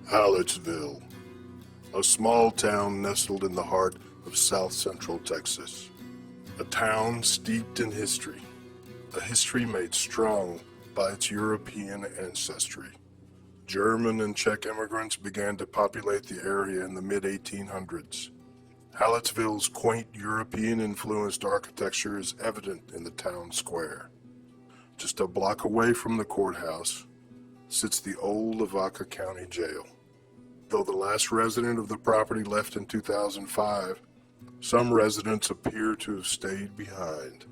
Hallettsville, a small town nestled in the heart of South Central Texas. A town steeped in history, a history made strong by its European ancestry. German and Czech immigrants began to populate the area in the mid-1800s. Hallettsville's quaint European-influenced architecture is evident in the town square. Just a block away from the courthouse sits the old Lavaca County Jail. Though the last resident of the property left in 2005, some residents appear to have stayed behind.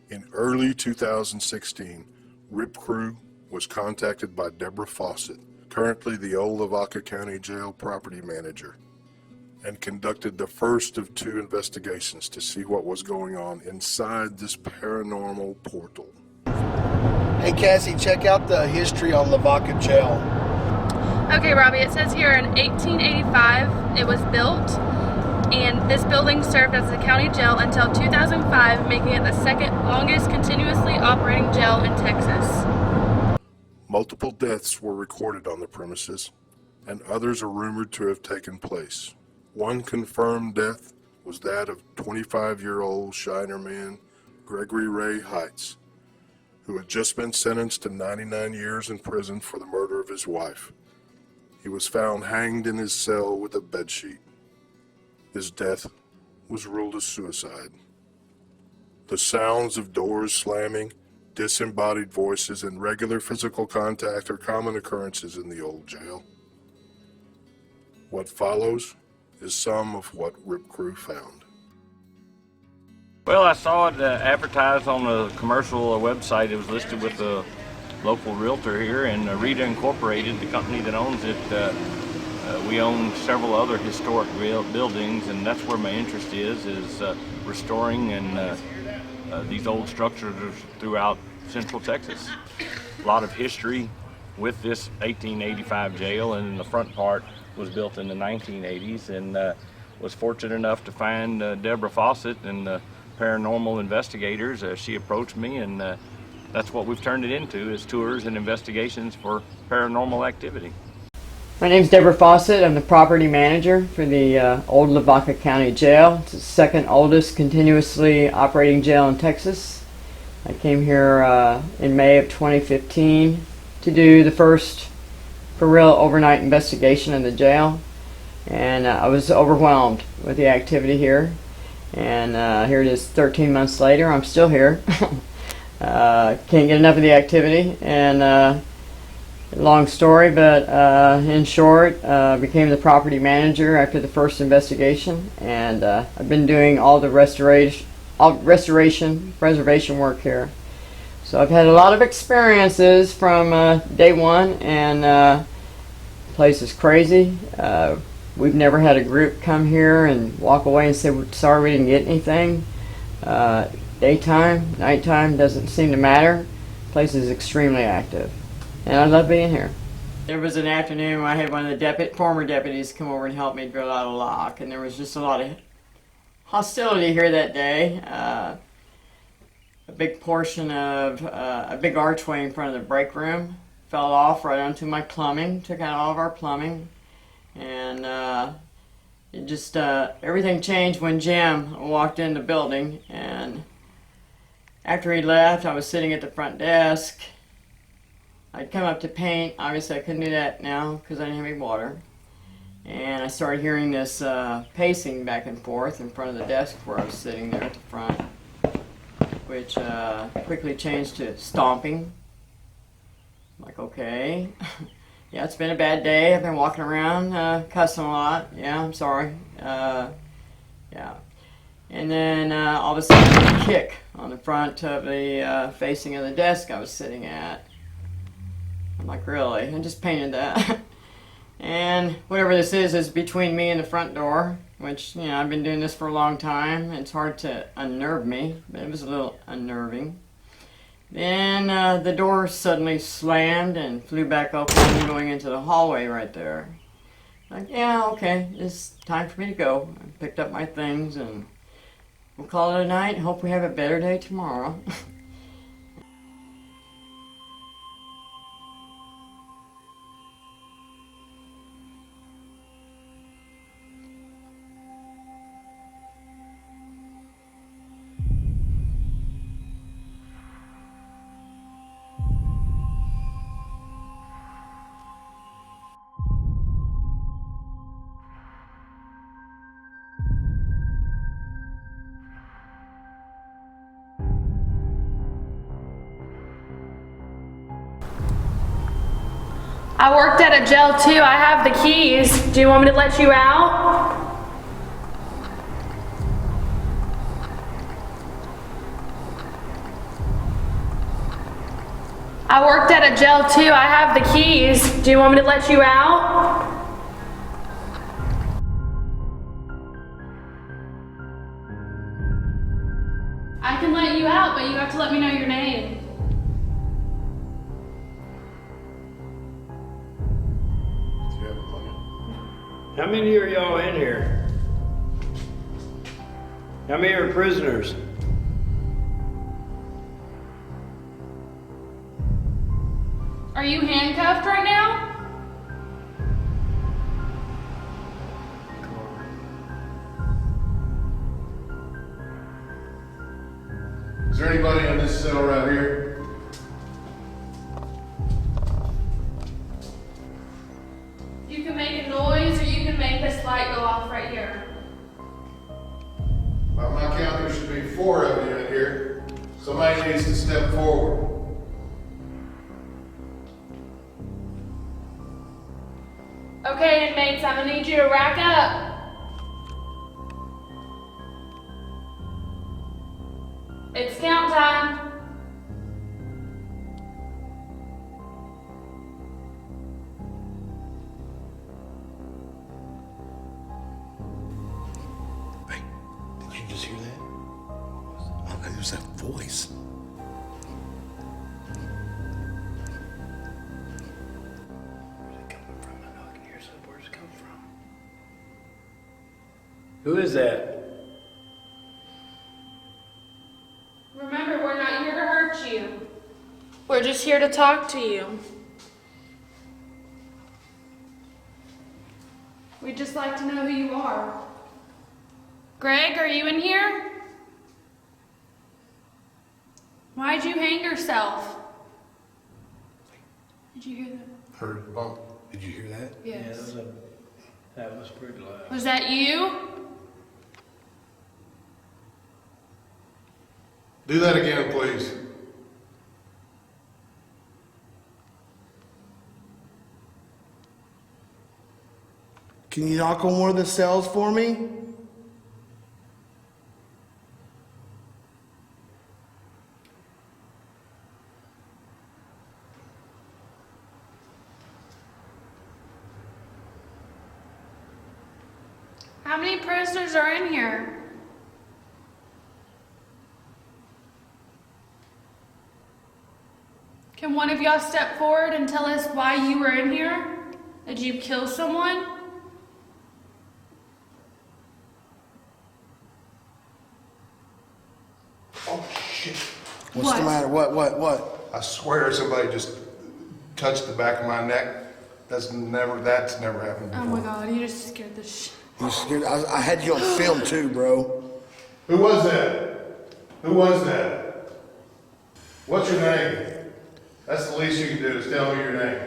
In early 2016, RIP Crew was contacted by DEBRA Fawcett, currently the old Lavaca County Jail property manager, and conducted the first of 2 investigations to see what was going on inside this paranormal portal. Hey Cassie, check out the history on Lavaca Jail. Okay, Robbie, it says here in 1885 it was built, and this building served as the county jail until 2005, making it the second longest continuously operating jail in Texas. Multiple deaths were recorded on the premises, and others are rumored to have taken place. One confirmed death was that of 25-year-old Shiner man Gregory Ray Heights, who had just been sentenced to 99 years in prison for the murder of his wife. He was found hanged in his cell with a bedsheet. His death was ruled as suicide. The sounds of doors slamming, disembodied voices, and regular physical contact are common occurrences in the old jail. What follows is some of what RIP Crew found. Well, I saw it advertised on a commercial website. It was listed with the local realtor here, and Rita Incorporated, the company that owns it, we own several other historic buildings, and that's where my interest is restoring and these old structures throughout Central Texas. A lot of history with this 1885 jail, and the front part was built in the 1980s, and was fortunate enough to find DEBRA Fawcett and the paranormal investigators. She approached me, and that's what we've turned it into, is tours and investigations for paranormal activity. My name's DEBRA Fawcett. I'm the property manager for the old Lavaca County Jail. It's the second oldest continuously operating jail in Texas. I came here in May of 2015 to do the first for real overnight investigation in the jail, and I was overwhelmed with the activity here, and here it is 13 months later. I'm still here. Can't get enough of the activity, and long story, but in short, became the property manager after the first investigation, and I've been doing all the preservation work here. So I've had a lot of experiences from day one, and the place is crazy. We've never had a group come here and walk away and say, "We're sorry we didn't get anything." Daytime, nighttime, doesn't seem to matter. The place is extremely active, and I love being here. There was an afternoon when I had one of the former deputies come over and help me drill out a lock, and there was just a lot of hostility here that day. A big portion of a big archway in front of the break room fell off right onto my plumbing, took out all of our plumbing, and it just everything changed when Jim walked in the building. And after he left, I was sitting at the front desk. I'd come up to paint. Obviously I couldn't do that now because I didn't have any water, and I started hearing this pacing back and forth in front of the desk where I was sitting there at the front, which quickly changed to stomping. I'm like, okay. Yeah, it's been a bad day. I've been walking around cussing a lot. Yeah, I'm sorry. Yeah. And then all of a sudden a kick on the front of the facing of the desk I was sitting at. I'm like, really? I just painted that. And whatever this is between me and the front door, which, you know, I've been doing this for a long time. It's hard to unnerve me, but it was a little unnerving. Then the door suddenly slammed and flew back open, going into the hallway right there. Like, yeah, okay, it's time for me to go. I picked up my things, and we'll call it a night. Hope we have a better day tomorrow. I worked at a jail too. I have the keys. Do you want me to let you out? I worked at a jail too. I have the keys. Do you want me to let you out? I can let you out, but you have to let me know your name. How many are y'all in here? How many are prisoners? Are you handcuffed right now? Is there anybody in this cell right here? You can make a noise or you can make this light go off right here. By my count, there should be 4 of you in here. Somebody needs to step forward. Okay, inmates, I'm gonna need you to rack up. It's count time. Hey, did you just hear that? Oh, it was that voice. Where's it coming from? I know I can hear some. Where's it coming from? Who is that? Remember, we're not here to hurt you. We're just here to talk to you. We'd just like to know who you are. Greg, are you in here? Why'd you hang yourself? Did you hear that? Heard the bump. Did you hear that? Yes. That was pretty loud. Was that you? Do that again, please. Can you knock on one of the cells for me? How many prisoners are in here? Can one of y'all step forward and tell us why you were in here? Did you kill someone? Oh, shit. What's the matter? What? I swear somebody just touched the back of my neck. That's never happened before. Oh my god, you just scared the shit. You scared? I had you on film too, bro. Who was that? Who was that? What's your name? That's the least you can do is tell me your name.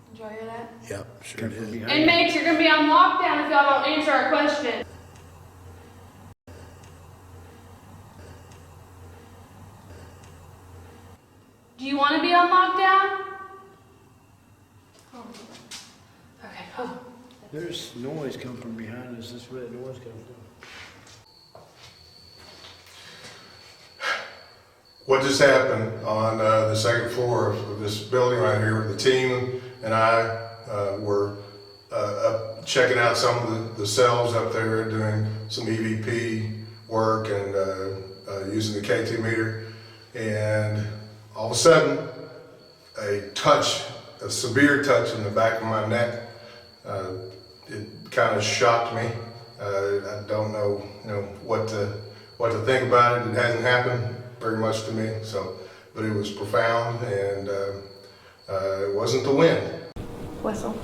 Did y'all hear that? Yep, sure did. Inmates, you're gonna be on lockdown if y'all don't answer our question. Do you want to be on lockdown? Oh. Okay. Oh. There's noise coming from behind us. That's where that noise comes from. What just happened on the second floor of this building right here, the team and I were up checking out some of the cells up there, doing some EVP work and using the KT meter. And all of a sudden, a severe touch in the back of my neck. It kind of shocked me. I don't know, what to think about it. It hasn't happened very much to me, but it was profound, and it wasn't the wind. Whistle.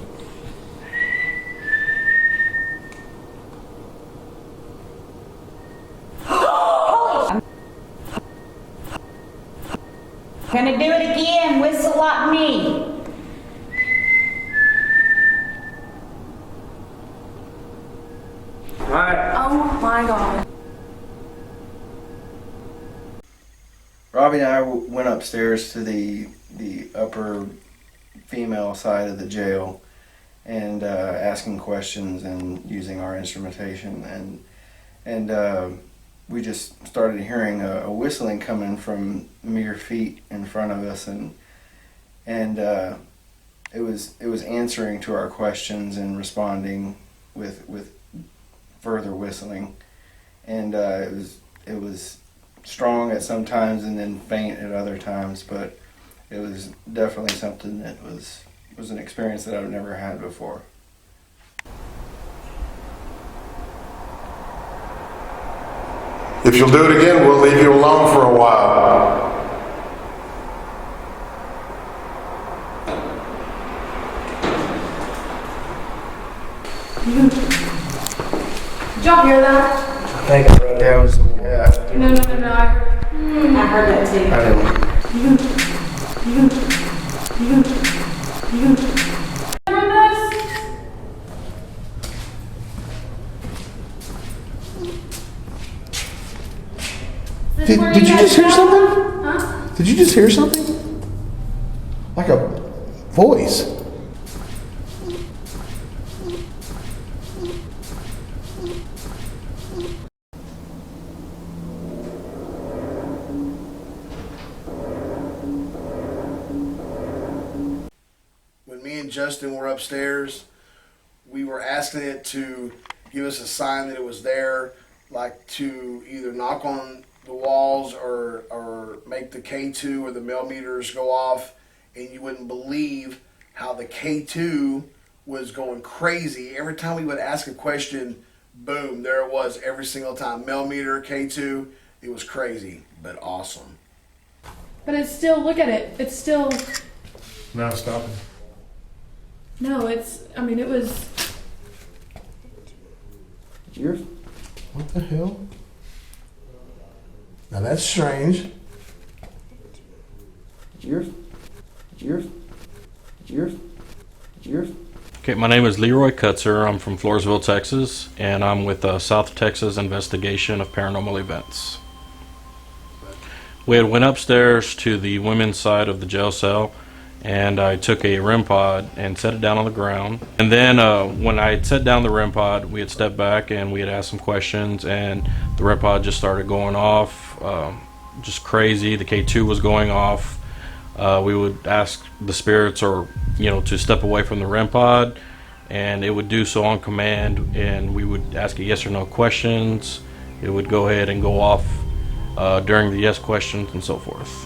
Gonna do it again, whistle like me. Alright. Oh my god. Robbie and I went upstairs to the the upper female side of the jail and asking questions and using our instrumentation, and we just started hearing a whistling coming from mere feet in front of us, and it was answering to our questions and responding with further whistling, and it was strong at some times and then faint at other times, but it was definitely something that was an experience that I've never had before. If you'll do it again, we'll leave you alone for a while. Did y'all hear that? I think I wrote down some, yeah. No, I heard it. I heard that too. I didn't. Did you just hear something? Huh? Did you just hear something? Like a voice. When me and Justin were upstairs, we were asking it to give us a sign that it was there, like to either knock on the walls or make the K2 or the millimeters go off, and you wouldn't believe how the K2 was going crazy. Every time we would ask a question, boom, there it was every single time. Millimeter, K2, it was crazy, but awesome. But it's still, look at it. It's still, Now stop it. no, it's, I mean, it was, What the hell? Now that's strange. Okay, my name is Leroy Kutzer. I'm from Floresville, Texas, and I'm with South Texas Investigation of Paranormal Events. We had went upstairs to the women's side of the jail cell, and I took a REM pod and set it down on the ground. And then when I had set down the REM pod, we had stepped back and we had asked some questions, and the REM pod just started going off, just crazy. The K2 was going off. We would ask the spirits to step away from the REM pod, and it would do so on command, and we would ask it yes or no questions. It would go ahead and go off during the yes questions and so forth.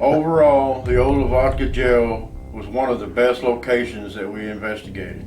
Overall, the old Lavaca jail was one of the best locations that we investigated.